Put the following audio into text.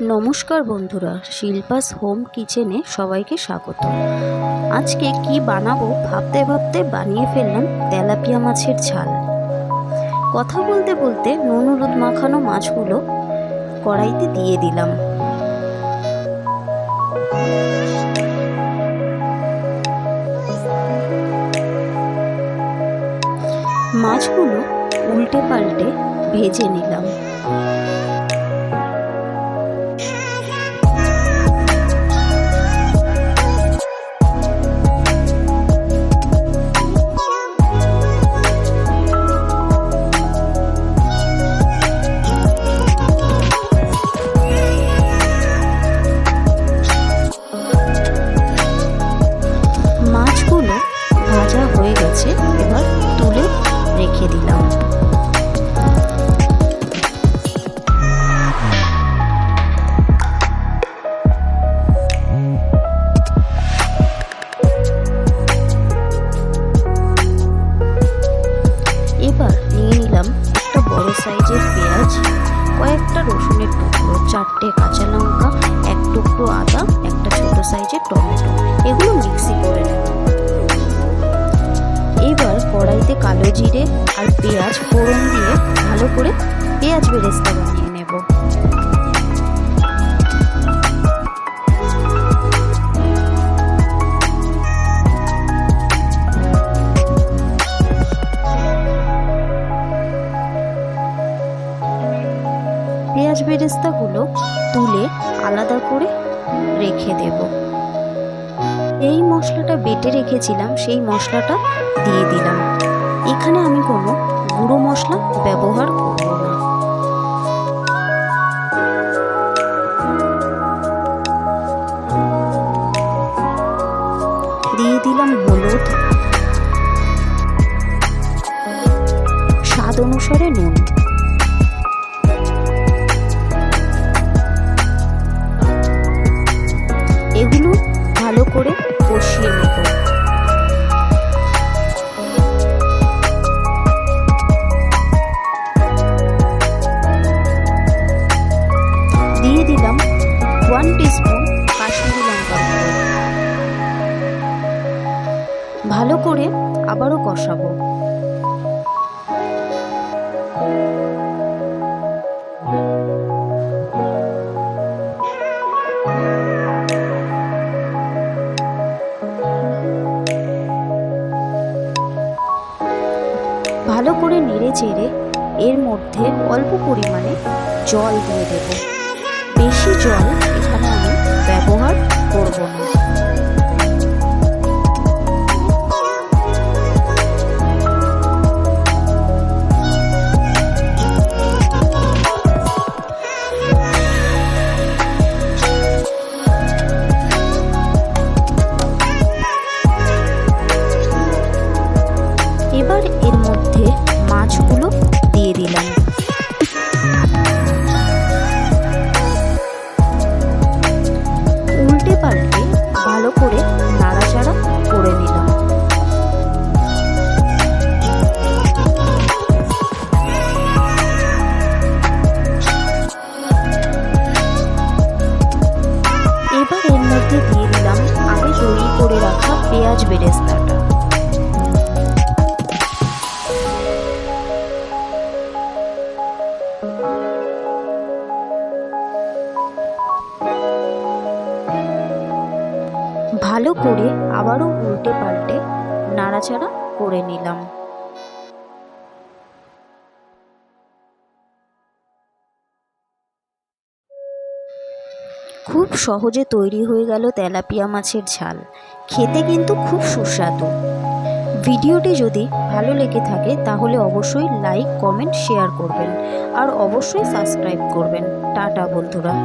নমস্কার বন্ধুরা, শিল্পাস হোম কিচেনে সবাইকে স্বাগত। আজকে কি বানাবো ভাবতে ভাবতে বানিয়ে ফেললাম তেলাপিয়া মাছের ঝাল। কথা বলতে বলতে নুন হলুদ মাখানো মাছগুলো কড়াইতে দিয়ে দিলাম। মাছগুলো উল্টে পাল্টে ভেজে নিলাম। মাছগুলো ভাজা হয়ে গেছে, এবার তুলে রেখে দিলাম। এবার নিয়ে নিলাম একটা বড় সাইজের পেঁয়াজ, কয়েকটা রসুনের টুকরো, 4টে কাঁচা লঙ্কা, 1 টুকরো আদা, একটা ছোট সাইজের টমেটো, এগুলো মিক্সি করে নেব। এবার কড়াইতে কালো জিরে আর পেঁয়াজ ফোড়ন দিয়ে ভালো করে পেঁয়াজ বেরেস্তা বানিয়ে নেব। পেঁয়াজ বেরেস্তাগুলো তুলে আলাদা করে রেখে দেব। এই মশলাটা বেটে রেখেছিলাম, সেই মশলাটা দিয়ে দিলাম। এখানে আমি কোনো গুঁড়ো মশলা ব্যবহার করব না। দিয়ে দিলাম হলুদ, স্বাদ অনুসারে নুন। এগুলো ভালো করে কষিয়ে নেব। দিয়ে দিলাম 1 টিস্পুন কাশ্মীরি লঙ্কার গুঁড়ো। ভালো করে আবারও কষাবো। ভালো করে নেড়ে চেড়ে এর মধ্যে অল্প পরিমাণে জল দিয়ে দেব। বেশি জল এখানে আমি ব্যবহার করব না। এবার এর মধ্যে মাছগুলো দিয়ে দিলাম। উল্টে পাল্টে ভালো করে নাড়াচাড়া করে নিলাম। এবার এর মধ্যে দিয়ে দিলাম আগে তৈরি করে রাখা পেঁয়াজ বেরেস্তাটা। ভালো করে আবারও উল্টে পাল্টে নাড়াচাড়া করে নিলাম। খুব সহজে তৈরি হয়ে গেল তেলাপিয়া মাছের ঝাল। খেতে কিন্তু খুব সুস্বাদু। ভিডিওটি যদি ভালো লেগে থাকে তাহলে অবশ্যই লাইক, কমেন্ট, শেয়ার করবেন আর অবশ্যই সাবস্ক্রাইব করবেন। টাটা বন্ধুরা।